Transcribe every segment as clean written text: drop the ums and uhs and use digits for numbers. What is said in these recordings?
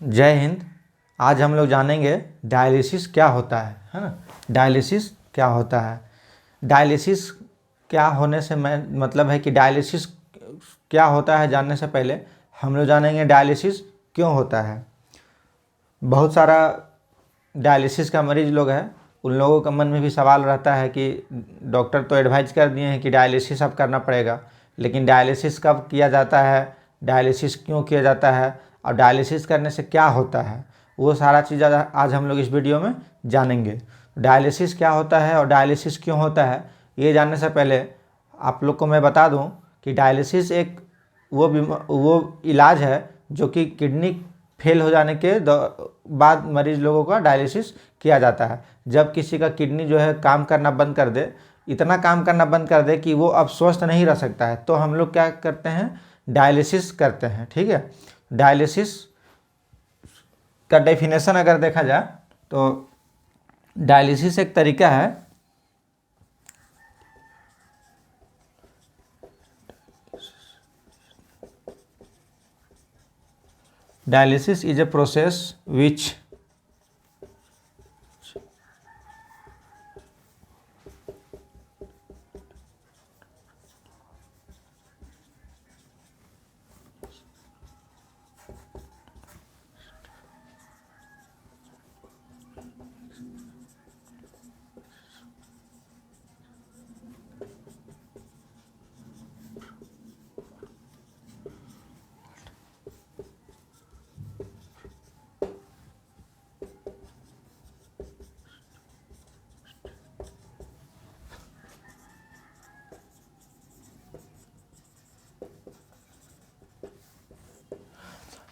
जय हिंद। आज हम लोग जानेंगे डायलिसिस क्या होता है ना। डायलिसिस क्या होता है। डायलिसिस क्या होने से मैं मतलब है कि डायलिसिस क्या होता है जानने से पहले हम लोग जानेंगे डायलिसिस क्यों होता है। बहुत सारा डायलिसिस का मरीज लोग हैं, उन लोगों का मन में भी सवाल रहता है कि डॉक्टर तो एडवाइज कर दिए हैं कि डायलिसिस अब करना पड़ेगा, लेकिन डायलिसिस कब किया जाता है, डायलिसिस क्यों किया जाता है और डायलिसिस करने से क्या होता है, वो सारा चीज़ आज हम लोग इस वीडियो में जानेंगे। डायलिसिस क्या होता है और डायलिसिस क्यों होता है, ये जानने से पहले आप लोग को मैं बता दूं कि डायलिसिस एक वो इलाज है जो कि किडनी फेल हो जाने के बाद मरीज लोगों का डायलिसिस किया जाता है। जब किसी का किडनी जो है काम करना बंद कर दे, इतना काम करना बंद कर दे कि वो अब स्वस्थ नहीं रह सकता है, तो हम लोग क्या करते हैं, डायलिसिस करते हैं। ठीक है, डायलिसिस का डेफिनेशन अगर देखा जाए तो डायलिसिस एक तरीका है dialysis is a process which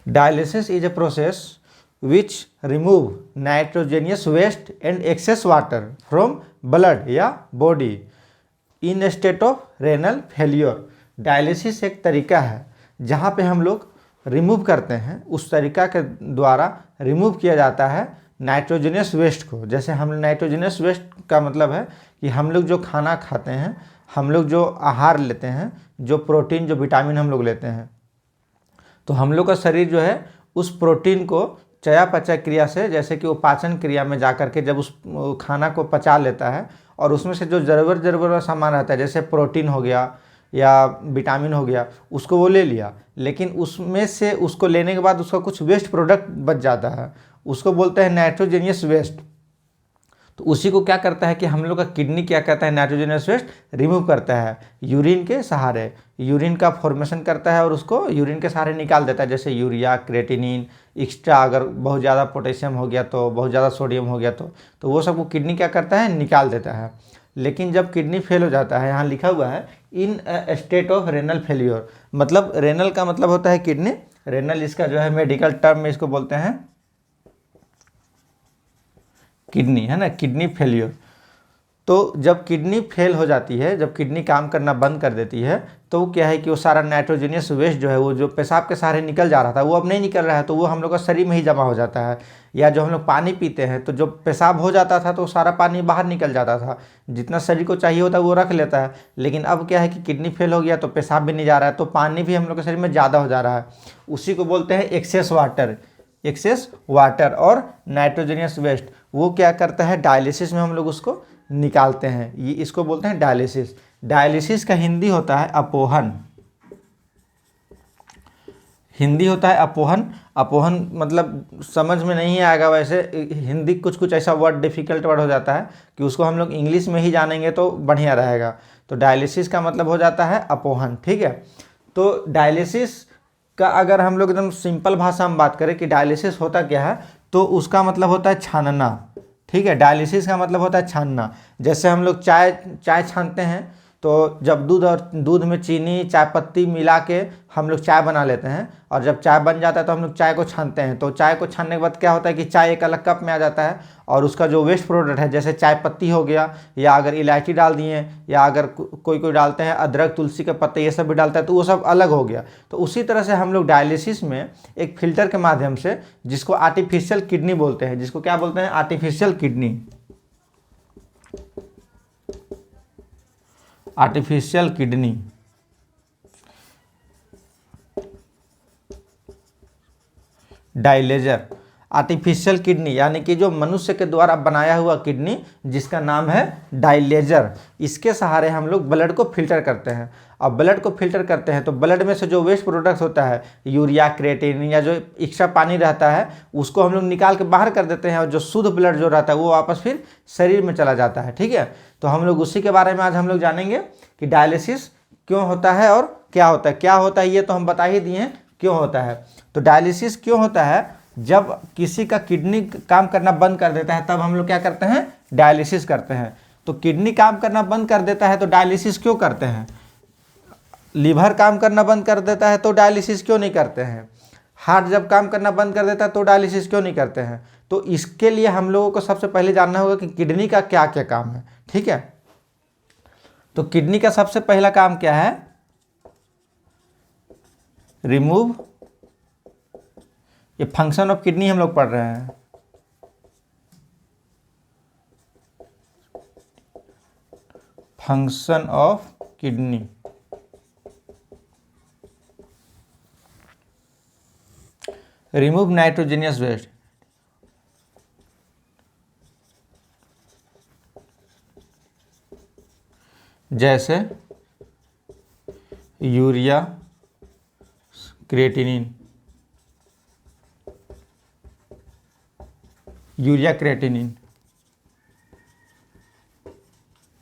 dialysis is a process which remove nitrogenous waste and excess water from blood या body in state of renal failure। Dialysis एक तरीका है जहाँ पे हम लोग रिमूव करते हैं, उस तरीका के द्वारा रिमूव किया जाता है नाइट्रोजनियस वेस्ट को। जैसे हम नाइट्रोजनियस वेस्ट का मतलब है कि हम लोग जो खाना खाते हैं, हम लोग जो आहार लेते हैं, जो प्रोटीन जो विटामिन हम लोग लेते हैं, तो हम लोग का शरीर जो है उस प्रोटीन को चयापचय क्रिया से, जैसे कि वो पाचन क्रिया में जा कर के जब उस खाना को पचा लेता है और उसमें से जो ज़रूरत सामान रहता है, जैसे प्रोटीन हो गया या विटामिन हो गया, उसको वो ले लिया, लेकिन उसमें से उसको लेने के बाद उसका कुछ वेस्ट प्रोडक्ट बच जाता है, उसको बोलते हैं नाइट्रोजेनियस वेस्ट। तो उसी को क्या करता है कि हम लोग का किडनी क्या करता है, नाइट्रोजनस वेस्ट रिमूव करता है यूरिन के सहारे, यूरिन का फॉर्मेशन करता है और उसको यूरिन के सहारे निकाल देता है। जैसे यूरिया, क्रेटिनिन, एक्स्ट्रा अगर बहुत ज़्यादा पोटेशियम हो गया तो, बहुत ज़्यादा सोडियम हो गया तो वो सब को किडनी क्या करता है, निकाल देता है। लेकिन जब किडनी फेल हो जाता है, यहाँ लिखा हुआ है इन स्टेट ऑफ रेनल फेल्योर, मतलब रेनल का मतलब होता है किडनी, रेनल इसका जो है मेडिकल टर्म में इसको बोलते हैं किडनी, है ना, किडनी फेलियर। तो जब किडनी फेल हो जाती है, जब किडनी काम करना बंद कर देती है, तो क्या है कि वो सारा नाइट्रोजनियस वेस्ट जो है, वो जो पेशाब के सहारे निकल जा रहा था वो अब नहीं निकल रहा है, तो वो हम लोग का शरीर में ही जमा हो जाता है। या जो हम लोग पानी पीते हैं, तो जो पेशाब हो जाता था तो सारा पानी बाहर निकल जाता था, जितना शरीर को चाहिए होता है वो रख लेता है। लेकिन अब क्या है कि किडनी फेल हो गया तो पेशाब भी नहीं जा रहा है, तो पानी भी हम लोग के शरीर में ज़्यादा हो जा रहा है। उसी को बोलते हैं एक्सेस वाटर। एक्सेस वाटर और नाइट्रोजनियस वेस्ट वो क्या करता है, डायलिसिस में हम लोग उसको निकालते हैं, ये इसको बोलते हैं डायलिसिस। डायलिसिस का हिंदी होता है अपोहन। हिंदी होता है अपोहन। अपोहन मतलब समझ में नहीं आएगा, वैसे हिंदी कुछ ऐसा वर्ड डिफिकल्ट वर्ड हो जाता है कि उसको हम लोग इंग्लिश में ही जानेंगे तो बढ़िया रहेगा। तो डायलिसिस का मतलब हो जाता है अपोहन। ठीक है, तो डायलिसिस का अगर हम लोग एकदम सिंपल भाषा में बात करें कि डायलिसिस होता क्या है, तो उसका मतलब होता है छानना। ठीक है, डायलिसिस का मतलब होता है छानना। जैसे हम लोग चाय चाय छानते हैं, तो जब दूध में चीनी, चाय पत्ती मिला के हम लोग चाय बना लेते हैं, और जब चाय बन जाता है तो हम लोग चाय को छानते हैं। तो चाय को छानने के बाद क्या होता है कि चाय एक अलग कप में आ जाता है, और उसका जो वेस्ट प्रोडक्ट है, जैसे चाय पत्ती हो गया, या अगर इलायची डाल दिए, या अगर कोई डालते हैं अदरक, तुलसी के पत्ते, ये सब भी डालता है, तो वो सब अलग हो गया। तो उसी तरह से हम लोग डायलिसिस में एक फिल्टर के माध्यम से, जिसको आर्टिफिशियल किडनी बोलते हैं, जिसको क्या बोलते हैं, artificial kidney, artificial kidney, dialyser. Artificial kidney यानी कि जो मनुष्य के द्वारा बनाया हुआ किडनी जिसका नाम है डायलेजर, इसके सहारे हम लोग ब्लड को फिल्टर करते हैं। अब ब्लड को फिल्टर करते हैं तो ब्लड में से जो वेस्ट प्रोडक्ट्स होता है, यूरिया, क्रिएटिन या जो एक्स्ट्रा पानी रहता है, उसको हम लोग निकाल के बाहर कर देते हैं और जो शुद्ध ब्लड जो रहता है वो वापस फिर शरीर में चला जाता है। ठीक है, तो हम लोग उसी के बारे में आज हम लोग जानेंगे कि डायलिसिस क्यों होता है और क्या होता है। क्या होता है ये तो हम बता ही दिए हैं क्यों होता है। तो डायलिसिस क्यों होता है, जब किसी का किडनी काम करना बंद कर देता है तब हम लोग क्या करते हैं, डायलिसिस करते हैं। तो किडनी काम करना बंद कर देता है तो डायलिसिस क्यों करते हैं। लीवर काम करना बंद कर देता है तो डायलिसिस क्यों नहीं करते हैं। हार्ट जब काम करना बंद कर देता है तो डायलिसिस क्यों नहीं करते हैं। तो इसके लिए हम लोगों को सबसे पहले जानना होगा कि किडनी का क्या क्या काम है। ठीक है, तो किडनी का सबसे पहला काम क्या है, रिमूव, ये फंक्शन ऑफ किडनी हम लोग पढ़ रहे हैं। Function of kidney, remove nitrogenous waste, जैसे urea, creatinine, urea creatinine,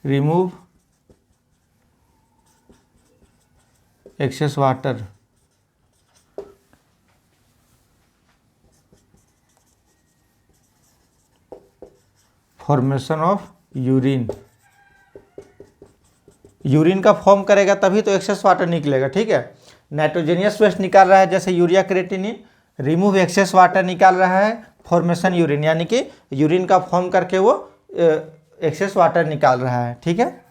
remove excess water, formation of urine. Urine का फॉर्म करेगा तभी तो एक्सेस वाटर निकलेगा। ठीक है, नाइट्रोजनियस वेस्ट निकाल रहा है जैसे urea creatinine, remove excess water निकाल रहा है फॉर्मेशन यूरिन, यानी कि यूरिन का फॉर्म करके वो एक्सेस वाटर निकाल रहा है। ठीक है,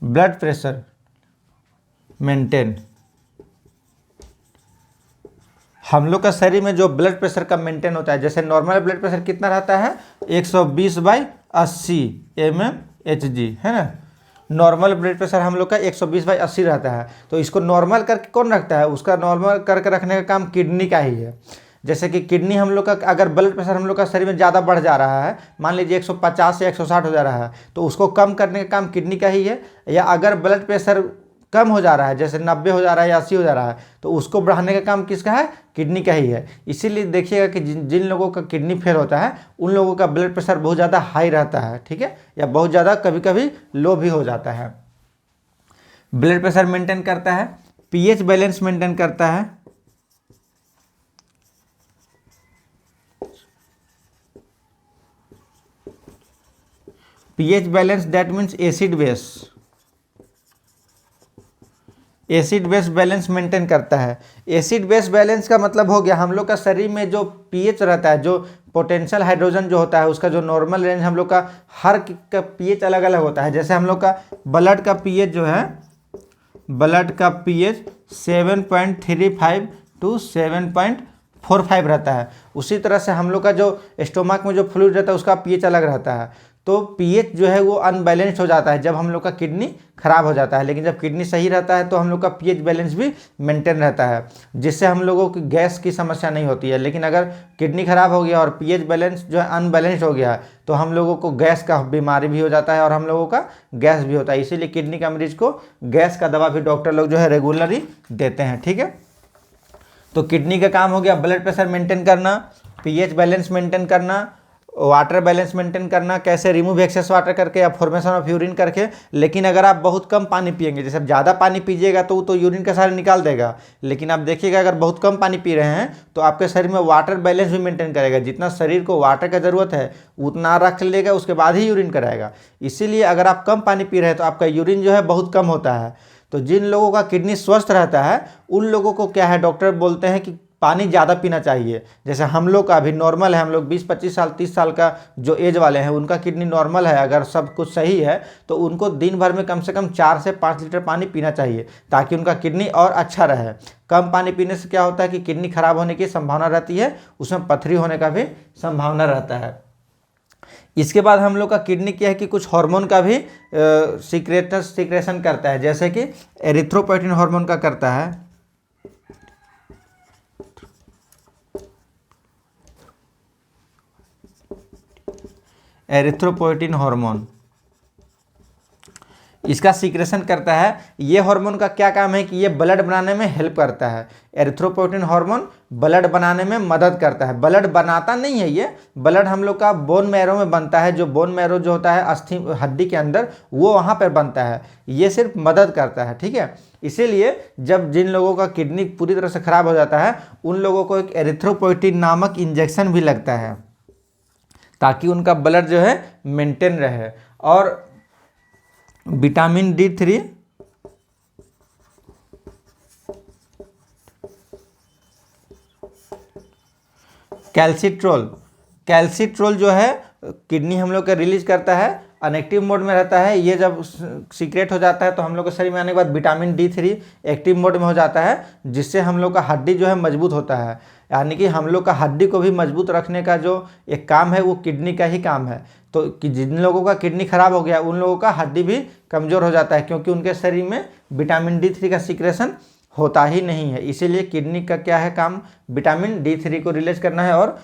ब्लड प्रेशर मेंटेन, हम लोग का शरीर में जो ब्लड प्रेशर का मेंटेन होता है, जैसे नॉर्मल ब्लड प्रेशर कितना रहता है 120/80 mmHg है ना। नॉर्मल ब्लड प्रेशर हम लोग का 120/80 रहता है। तो इसको नॉर्मल करके कौन रखता है, उसका नॉर्मल करके रखने का काम किडनी का ही है। जैसे कि किडनी हम लोग का अगर ब्लड प्रेशर हम लोग का शरीर में ज़्यादा बढ़ जा रहा है, मान लीजिए 150 या 160 हो जा रहा है, तो उसको कम करने का काम किडनी का ही है। या अगर ब्लड प्रेशर कम हो जा रहा है, जैसे 90 हो जा रहा है या 80 हो जा रहा है, तो उसको बढ़ाने का काम किसका है, किडनी का ही है। इसीलिए देखिएगा कि जिन लोगों का किडनी फेल होता है उन लोगों का ब्लड प्रेशर बहुत ज़्यादा हाई रहता है। ठीक है, या बहुत ज़्यादा कभी कभी लो भी हो जाता है। ब्लड प्रेशर मेंटेन करता है, पीएच बैलेंस मेंटेन करता है, pH balance that means acid base, acid base balance maintain करता है। एसिड बेस बैलेंस का मतलब हो गया हम लोग का शरीर में जो पीएच रहता है, जो पोटेंशियल हाइड्रोजन जो होता है उसका जो नॉर्मल रेंज हम लोग का हर का पीएच अलग अलग होता है। जैसे हम लोग का ब्लड का पीएच जो है, ब्लड का पीएच 7.35 to 7.45 रहता है। उसी तरह से हम लोग का जो स्टोमक में जो फ्लूइड रहता है उसका पीएच अलग रहता है। तो पीएच जो है वो अनबैलेंस्ड हो जाता है जब हम लोग का किडनी खराब हो जाता है। लेकिन जब किडनी सही रहता है तो हम लोग का पीएच बैलेंस भी मेंटेन रहता है, जिससे हम लोगों की गैस की समस्या नहीं होती है। लेकिन अगर किडनी खराब हो गया और पीएच बैलेंस जो है अनबैलेंस्ड हो गया तो हम लोगों को गैस का बीमारी भी हो जाता है और हम लोगों का गैस भी होता है। इसीलिए किडनी का मरीज को गैस का दवा भी डॉक्टर लोग जो है रेगुलरली देते हैं। ठीक है, तो किडनी का काम हो गया ब्लड प्रेशर मेंटेन करना, पीएच बैलेंस मेंटेन करना, वाटर बैलेंस मेंटेन करना। कैसे, रिमूव एक्सेस वाटर करके या फॉर्मेशन ऑफ यूरिन करके। लेकिन अगर आप बहुत कम पानी पिएंगे, जैसे ज़्यादा पानी पीजिएगा तो यूरिन का सारे निकाल देगा। लेकिन आप देखिएगा अगर बहुत कम पानी पी रहे हैं तो आपके शरीर में वाटर बैलेंस भी मेंटेन करेगा। जितना शरीर को वाटर का ज़रूरत है उतना रख लेगा, उसके बाद ही यूरिन कराएगा। इसीलिए अगर आप कम पानी पी रहे हैं तो आपका यूरिन जो है बहुत कम होता है। तो जिन लोगों का किडनी स्वस्थ रहता है उन लोगों को क्या है, डॉक्टर बोलते हैं कि पानी ज़्यादा पीना चाहिए। जैसे हम लोग का अभी नॉर्मल है, हम लोग 20-25 साल 30 साल का जो एज वाले हैं उनका किडनी नॉर्मल है, अगर सब कुछ सही है तो उनको दिन भर में कम से कम 4 से 5 लीटर पानी पीना चाहिए ताकि उनका किडनी और अच्छा रहे। कम पानी पीने से क्या होता है कि किडनी खराब होने की संभावना रहती है, उसमें पथरी होने का भी संभावना रहता है। इसके बाद हम लोग का किडनी क्या है कि कुछ हार्मोन का भी सीक्रेशन करता है, जैसे कि एरिथ्रोपोइटिन हार्मोन का करता है। एरिथ्रोपोइटिन हार्मोन इसका सीक्रेशन करता है। ये हार्मोन का क्या काम है कि ये ब्लड बनाने में हेल्प करता है। एरिथ्रोपोइटिन हार्मोन ब्लड बनाने में मदद करता है। ब्लड बनाता नहीं है, ये ब्लड हम लोग का बोन मैरो में बनता है। जो बोन मैरो जो होता है अस्थि हड्डी के अंदर, वो वहाँ पर बनता है। ये सिर्फ मदद करता है, ठीक है। इसीलिए जब जिन लोगों का किडनी पूरी तरह से खराब हो जाता है, उन लोगों को एक एरिथ्रोपोइटिन नामक इंजेक्शन भी लगता है, ताकि उनका ब्लड जो है मेंटेन रहे। और विटामिन D3 कैल्सिट्रोल जो है किडनी हम लोग का रिलीज करता है, अनएक्टिव मोड में रहता है। ये जब सीक्रेट हो जाता है तो हम लोग के शरीर में आने के बाद विटामिन D3 एक्टिव मोड में हो जाता है, जिससे हम लोग का हड्डी जो है मजबूत होता है। यानी कि हम लोग का हड्डी को भी मजबूत रखने का जो एक काम है वो किडनी का ही काम है। तो कि जिन लोगों का किडनी खराब हो गया, उन लोगों का हड्डी भी कमज़ोर हो जाता है, क्योंकि उनके शरीर में विटामिन D3 का सीक्रेशन होता ही नहीं है। इसीलिए किडनी का क्या है काम, विटामिन D3 को रिलीज करना है और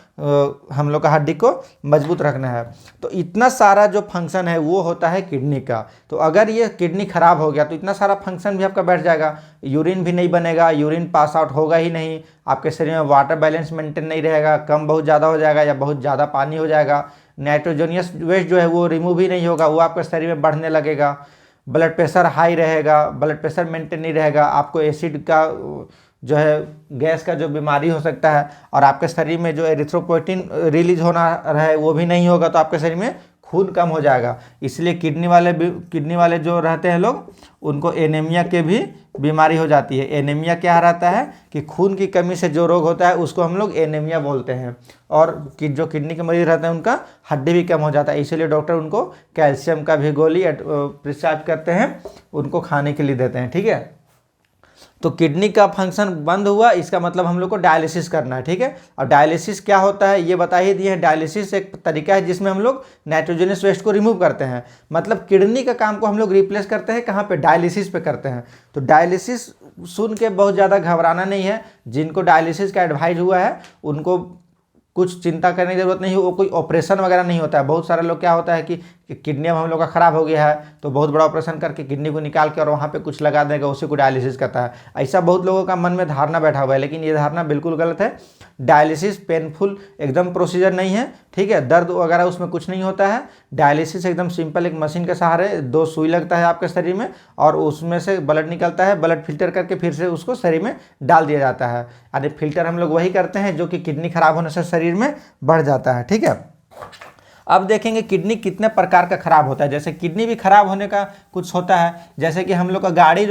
हम लोग का हड्डी को मजबूत रखना है। तो इतना सारा जो फंक्शन है वो होता है किडनी का। तो अगर ये किडनी खराब हो गया तो इतना सारा फंक्शन भी आपका बैठ जाएगा। यूरिन भी नहीं बनेगा, यूरिन पास आउट होगा ही नहीं, आपके शरीर में वाटर बैलेंस मेंटेन नहीं रहेगा, कम बहुत ज़्यादा हो जाएगा या बहुत ज़्यादा पानी हो जाएगा। नाइट्रोजनियस वेस्ट जो है वो रिमूव ही नहीं होगा, वो आपके शरीर में बढ़ने लगेगा। ब्लड प्रेशर हाई रहेगा, ब्लड प्रेशर मेंटेन नहीं रहेगा, आपको एसिड का जो है गैस का जो बीमारी हो सकता है, और आपके शरीर में जो एरिथ्रोपोइटिन रिलीज होना रहे वो भी नहीं होगा, तो आपके शरीर में खून कम हो जाएगा। इसलिए किडनी वाले जो रहते हैं लोग, उनको एनीमिया के भी बीमारी हो जाती है। एनीमिया क्या रहता है कि खून की कमी से जो रोग होता है उसको हम लोग एनीमिया बोलते हैं। और जो किडनी के मरीज रहते हैं उनका हड्डी भी कम हो जाता है, इसीलिए डॉक्टर उनको कैल्शियम का भी गोली प्रिस्क्राइब करते हैं, उनको खाने के लिए देते हैं, ठीक है। तो किडनी का फंक्शन बंद हुआ, इसका मतलब हम लोग को डायलिसिस करना है, ठीक है। और डायलिसिस क्या होता है ये बता ही दिए हैं। डायलिसिस एक तरीका है जिसमें हम लोग नाइट्रोजनस वेस्ट को रिमूव करते हैं। मतलब किडनी का काम को हम लोग रिप्लेस करते हैं, कहाँ पे, डायलिसिस पे करते हैं। तो डायलिसिस सुन के बहुत ज़्यादा घबराना नहीं है। जिनको डायलिसिस का एडवाइज हुआ है उनको कुछ चिंता करने की जरूरत नहीं है। वो कोई ऑपरेशन वगैरह नहीं होता है। बहुत सारे लोग क्या होता है कि किडनी हम लोग का ख़राब हो गया है तो बहुत बड़ा ऑपरेशन करके किडनी को निकाल के और वहाँ पे कुछ लगा देगा, उसी को डायलिसिस करता है। ऐसा बहुत लोगों का मन में धारणा बैठा हुआ है, लेकिन ये धारणा बिल्कुल गलत है। डायलिसिस पेनफुल एकदम प्रोसीजर नहीं है, ठीक है। दर्द वगैरह उसमें कुछ नहीं होता है। डायलिसिस एकदम सिंपल, एक मशीन के सहारे 2 सुई लगता है आपके शरीर में और उसमें से ब्लड निकलता है। ब्लड फिल्टर करके फिर से उसको शरीर में डाल दिया जाता है। यानी फिल्टर हम लोग वही करते हैं जो कि किडनी खराब होने से शरीर में बढ़ जाता है, ठीक है। अब देखेंगे किडनी कितने प्रकार का खराब होता है। जैसे किडनी भी खराब होने का कुछ होता है, जैसे कि हम लोग का गाड़ी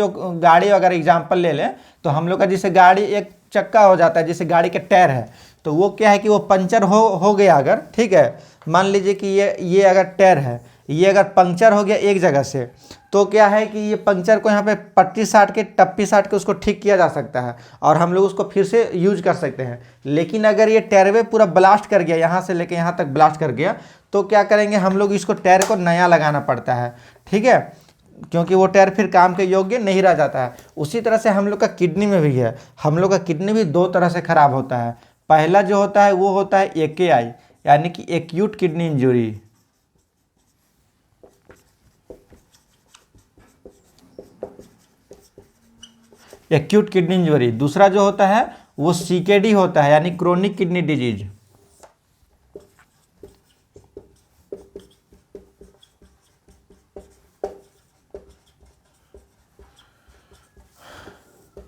अगर एग्जाम्पल ले लें तो हम लोग का जैसे गाड़ी एक चक्का हो जाता है, जैसे गाड़ी के टायर है, तो वो क्या है कि वो पंचर हो गया अगर, ठीक है। मान लीजिए कि ये अगर टायर है, ये अगर पंक्चर हो गया एक जगह से, तो क्या है कि ये पंक्चर को यहाँ पे पट्टी साट के, टप्पी साट के उसको ठीक किया जा सकता है और हम लोग उसको फिर से यूज कर सकते हैं। लेकिन अगर ये टायरवे पूरा ब्लास्ट कर गया, यहाँ से लेके यहाँ तक ब्लास्ट कर गया, तो क्या करेंगे हम लोग, इसको टायर को नया लगाना पड़ता है, ठीक है, क्योंकि वो टायर फिर काम के योग्य नहीं रह जाता है। उसी तरह से हम लोग का किडनी में भी है। हम लोग का किडनी भी 2 तरह से खराब होता है। पहला जो होता है वो होता है AKI, यानी कि acute kidney injury. Acute kidney injury. दूसरा जो होता है वो CKD होता है, यानी chronic kidney disease.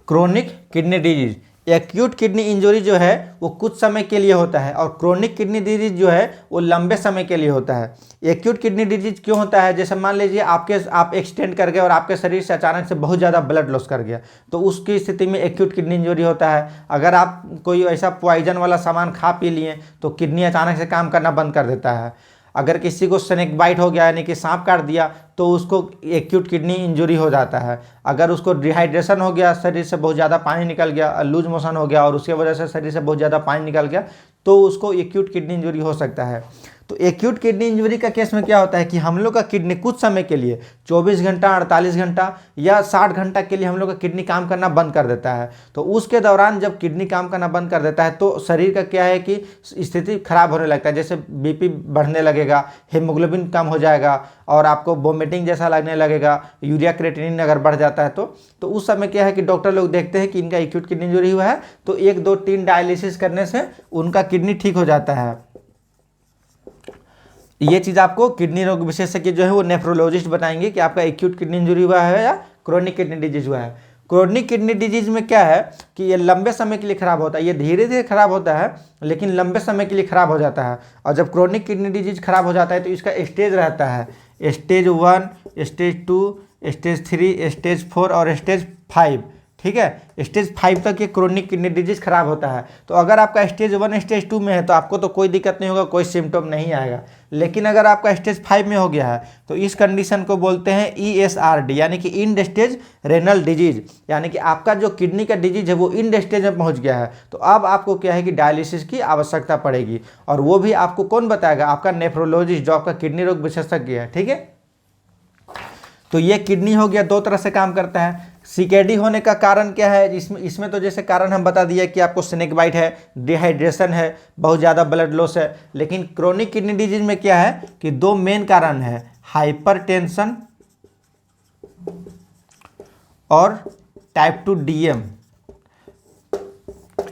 Chronic kidney disease. Acute kidney injury जो है वो कुछ समय के लिए होता है और क्रोनिक किडनी डिजीज जो है वो लंबे समय के लिए होता है। एक्यूट किडनी डिजीज क्यों होता है, जैसे मान लीजिए आप एक्सीडेंट कर गए और आपके शरीर से अचानक से बहुत ज़्यादा ब्लड लॉस कर गया, तो उसकी स्थिति में एक्यूट किडनी इंजरी होता है। अगर आप कोई ऐसा पॉइजन वाला सामान खा पी लिए तो किडनी अचानक से काम करना बंद कर देता है। अगर किसी को स्नेक बाइट हो गया, यानी कि सांप काट दिया, तो उसको एक्यूट किडनी इंजरी हो जाता है। अगर उसको डिहाइड्रेशन हो गया, शरीर से बहुत ज़्यादा पानी निकल गया, लूज मोशन हो गया और उसके वजह से शरीर से बहुत ज़्यादा पानी निकल गया, तो उसको एक्यूट किडनी इंजरी हो सकता है। तो एक्यूट किडनी इंजरी का केस में क्या होता है कि हम लोग का किडनी कुछ समय के लिए 24 घंटा, 48 घंटा या 60 घंटा के लिए हम लोग का किडनी काम करना बंद कर देता है। तो उसके दौरान जब किडनी काम करना बंद कर देता है तो शरीर का क्या है कि स्थिति खराब होने लगता है, जैसे बीपी बढ़ने लगेगा, हीमोग्लोबिन कम हो जाएगा और आपको वोमिटिंग जैसा लगने लगेगा, यूरिया क्रिएटिनिन अगर बढ़ जाता है तो उस समय क्या है कि डॉक्टर लोग देखते हैं कि इनका एक्यूट किडनी इंजरी हुआ है, तो 1, 2, 3 डायलिसिस करने से उनका किडनी ठीक हो जाता है। ये चीज़ आपको किडनी रोग विशेषज्ञ जो है वो नेफ्रोलॉजिस्ट बताएंगे कि आपका एक्यूट किडनी इंजरी हुआ है या क्रोनिक किडनी डिजीज हुआ है। क्रोनिक किडनी डिजीज में क्या है कि ये लंबे समय के लिए खराब होता है, ये धीरे धीरे खराब होता है लेकिन लंबे समय के लिए खराब हो जाता है। और जब क्रोनिक किडनी डिजीज खराब हो जाता है तो इसका स्टेज रहता है, स्टेज 1, स्टेज 2, स्टेज 3, स्टेज 4 और स्टेज 5। ठीक है, स्टेज 5 तक ये क्रोनिक किडनी डिजीज खराब होता है। तो अगर आपका स्टेज 1, स्टेज 2 में है तो आपको तो कोई दिक्कत नहीं होगा, कोई सिम्टम नहीं आएगा। लेकिन अगर आपका स्टेज 5 में हो गया है तो इस कंडीशन को बोलते हैं ESRD यानी कि इंड स्टेज रेनल डिजीज, यानी कि आपका जो किडनी का डिजीज है वो इंड स्टेज में पहुंच गया है। तो अब आपको क्या है कि डायलिसिस की आवश्यकता पड़ेगी, और वो भी आपको कौन बताएगा? आपका नेफ्रोलॉजिस्ट, जो आपका किडनी रोग विशेषज्ञ है। ठीक है, तो ये किडनी हो गया, 2 तरह से काम करता है। CKD होने का कारण क्या है? इसमें तो जैसे कारण हम बता दिए कि आपको स्नेक बाइट है, डिहाइड्रेशन है, बहुत ज़्यादा ब्लड लॉस है। लेकिन क्रोनिक किडनी डिजीज में क्या है कि 2 मेन कारण है, हाइपरटेंशन और टाइप 2 DM।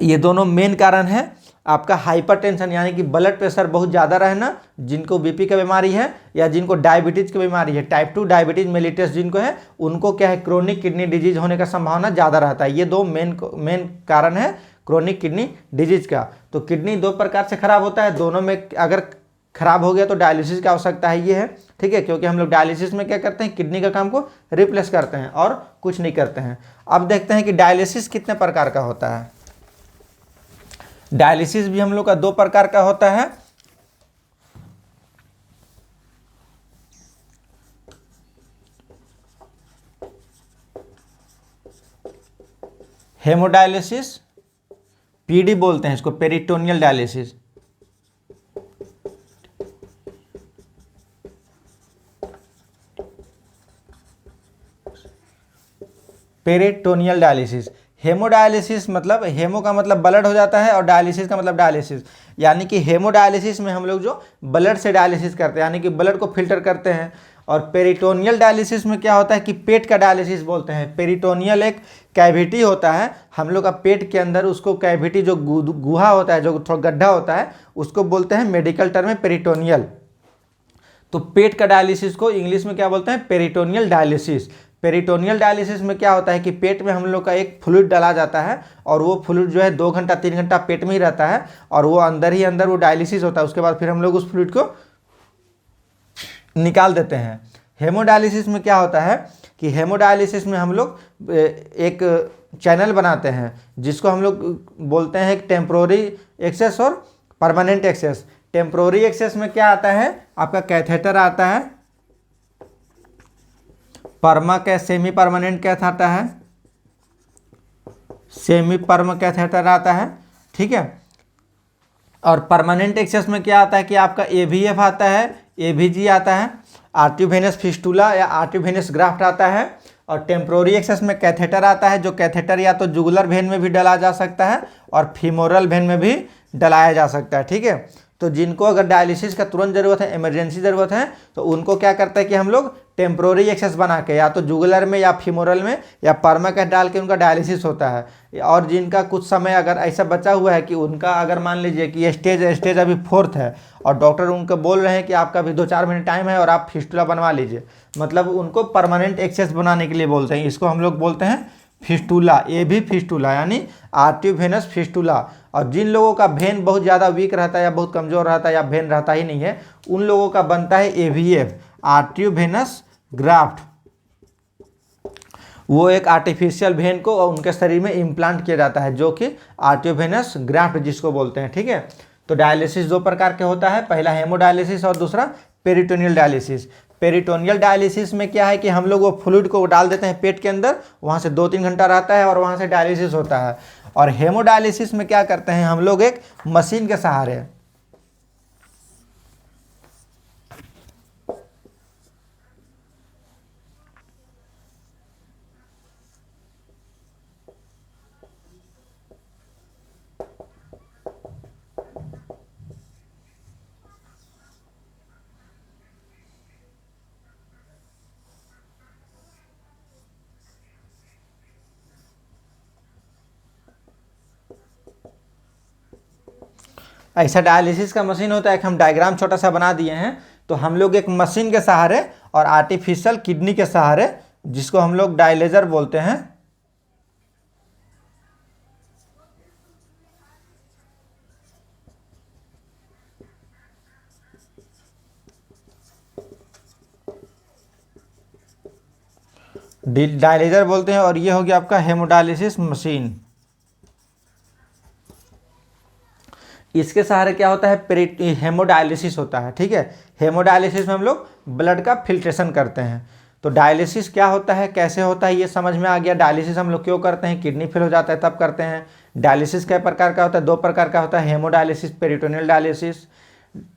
ये दोनों मेन कारण है। आपका हाइपरटेंशन यानी कि ब्लड प्रेशर बहुत ज़्यादा रहना, जिनको BP का बीमारी है या जिनको डायबिटीज़ की बीमारी है, टाइप 2 डायबिटीज मेलिटस जिनको है, उनको क्या है क्रोनिक किडनी डिजीज होने का संभावना ज़्यादा रहता है। ये 2 मेन कारण है क्रोनिक किडनी डिजीज का। तो किडनी 2 प्रकार से खराब होता है, दोनों में अगर खराब हो गया तो डायलिसिस की आवश्यकता है, ये है। ठीक है, क्योंकि हम लोग डायलिसिस में क्या करते हैं, किडनी का काम को रिप्लेस करते हैं और कुछ नहीं करते हैं। अब देखते हैं कि डायलिसिस कितने प्रकार का होता है। डायलिसिस भी हम लोग का 2 प्रकार का होता है। हेमोडायलिसिस, PD बोलते हैं इसको, peritoneal dialysis. Peritoneal dialysis. Hemodialysis मतलब, हेमो का मतलब ब्लड हो जाता है और डायलिसिस का मतलब डायलिसिस, यानी कि हेमोडायलिसिस में हम लोग जो ब्लड से डायलिसिस करते हैं यानी कि ब्लड को फिल्टर करते हैं। और पेरिटोनियल डायलिसिस में क्या होता है कि पेट का डायलिसिस बोलते हैं। पेरिटोनियल एक कैविटी होता है हम लोग का पेट के अंदर, उसको कैविटी जो गुहा होता है, जो थोड़ा गड्ढा होता है, उसको बोलते हैं मेडिकल टर्म में पेरिटोनियल। तो पेट का डायलिसिस को इंग्लिश में क्या बोलते हैं? Peritoneal dialysis. पेरिटोनियल डायलिसिस में क्या होता है कि पेट में हम लोग का एक फ्लूइड डाला जाता है और वो फ्लूइड जो है 2 घंटा 3 घंटा पेट में ही रहता है और वो अंदर ही अंदर वो डायलिसिस होता है। उसके बाद फिर हम लोग उस फ्लूइड को निकाल देते हैं। हेमोडायलिसिस में क्या होता है कि हेमोडायलिसिस में हम लोग एक चैनल बनाते हैं जिसको हम लोग बोलते हैं एक टेम्प्रोरी एक्सेस और परमानेंट एक्सेस। टेम्प्रोरी एक्सेस में क्या आता है? आपका कैथेटर आता है, सेमी परमानेंट कैथ आता है, सेमी परम कैथेटर आता है। ठीक है, और परमानेंट एक्सेस में क्या आता है कि आपका AVF आता है, AVG आता है, आर्टियोवेनस फिस्टुला या आर्टियोवेनस ग्राफ्ट आता है। और टेम्प्रोरी एक्सेस में कैथेटर आता है, जो कैथेटर या तो जुगुलर वेन में भी डला जा सकता है और फीमोरल वेन में भी डलाया जा सकता है। ठीक है, तो जिनको अगर डायलिसिस का तुरंत ज़रूरत है, इमरजेंसी ज़रूरत है, तो उनको क्या करते हैं कि हम लोग टेम्प्रोरी एक्सेस बना के या तो जुगुलर में या फीमोरल में या पर्माकैथ डाल के उनका डायलिसिस होता है। और जिनका कुछ समय अगर ऐसा बचा हुआ है कि उनका अगर मान लीजिए कि स्टेज अभी 4th है और डॉक्टर उनको बोल रहे हैं कि आपका अभी 2-4 महीने टाइम है और आप फिस्टुला बनवा लीजिए, मतलब उनको परमानेंट एक्सेस बनाने के लिए बोलते हैं। इसको हम लोग बोलते हैं फिस्टुला, AV फिस्टुला यानी आर्टियोवेनस फिस्टुला। और जिन लोगों का वेन बहुत ज़्यादा वीक रहता है या बहुत कमज़ोर रहता है या वेन रहता ही नहीं है, उन लोगों का बनता है AVF, आर्टियोवेनस ग्राफ्ट। वो एक आर्टिफिशियल वेन को उनके शरीर में इम्प्लांट किया जाता है, जो कि आर्टियोवेनस ग्राफ्ट जिसको बोलते हैं। ठीक है, तो डायलिसिस 2 प्रकार के होता है, पहला हेमोडायलिसिस और दूसरा पेरिटोनियल डायलिसिस। पेरिटोनियल डायलिसिस में क्या है कि हम लोग वो फ्लूइड को डाल देते हैं पेट के अंदर, वहाँ से 2-3 घंटा रहता है और वहाँ से डायलिसिस होता है। और हेमोडायलिसिस में क्या करते हैं हम लोग, एक मशीन के सहारे ऐसा डायलिसिस का मशीन होता है कि हम डायग्राम छोटा सा बना दिए हैं। तो हम लोग एक मशीन के सहारे और आर्टिफिशियल किडनी के सहारे, जिसको हम लोग डायलेजर बोलते हैं, डायलेजर बोलते हैं। और ये हो गया आपका हेमोडायलिसिस मशीन। इसके सहारे क्या होता है, हेमोडायलिसिस होता है। ठीक है, हेमोडायलिसिस में हम लोग ब्लड का फिल्ट्रेशन करते हैं। तो डायलिसिस क्या होता है, कैसे होता है, ये समझ में आ गया। डायलिसिस हम लोग क्यों करते हैं, किडनी फेल हो जाता है तब करते हैं। डायलिसिस कई प्रकार का होता है, 2 प्रकार का होता है, हेमोडायलिसिस, पेरिटोनियल डायलिसिस।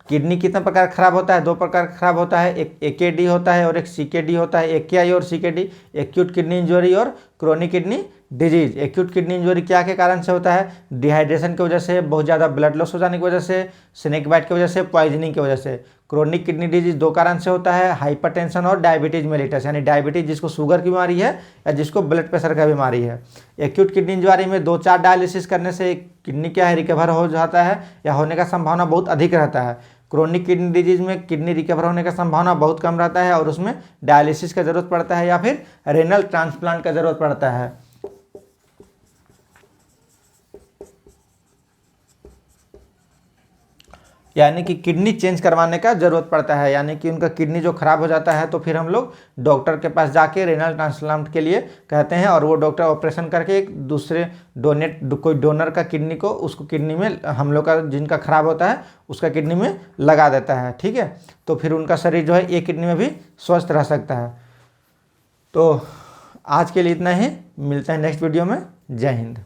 किडनी कितने प्रकार खराब होता है, 2 प्रकार खराब होता है, एक AKD होता है और एक CKD होता है। AKI और CKD, एक्यूट किडनी इंजरी और chronic kidney disease. Acute kidney injury क्या के कारण से होता है, डिहाइड्रेशन की वजह से, बहुत ज़्यादा ब्लड लॉस हो जाने की वजह से, स्नेक बाइट की वजह से, पॉइजनिंग की वजह से। क्रोनिक किडनी डिजीज 2 कारण से होता है, हाइपरटेंशन और डायबिटीज मेलिटस, यानी डायबिटीज जिसको शुगर की बीमारी है या जिसको ब्लड प्रेशर का बीमारी है। एक्यूट किडनी इंजरी में 2-4 डायलिसिस करने से किडनी क्या है, रिकवर हो जाता है या होने का संभावना बहुत अधिक रहता है। क्रोनिक किडनी डिजीज में किडनी रिकवर होने का संभावना बहुत कम रहता है और उसमें डायलिसिस का जरूरत पड़ता है या फिर रेनल ट्रांसप्लांट का जरूरत पड़ता है। यानी कि किडनी चेंज करवाने का जरूरत पड़ता है, यानी कि उनका किडनी जो खराब हो जाता है तो फिर हम लोग डॉक्टर के पास जाके रेनल ट्रांसप्लांट के लिए कहते हैं और वो डॉक्टर ऑपरेशन करके एक दूसरे कोई डोनर का किडनी को उसको किडनी में हम लोग का जिनका खराब होता है उसका किडनी में लगा देता है। ठीक है, तो फिर उनका शरीर जो है एक किडनी में भी स्वस्थ रह सकता है। तो आज के लिए इतना ही, मिलते हैं नेक्स्ट वीडियो में। जय हिंद।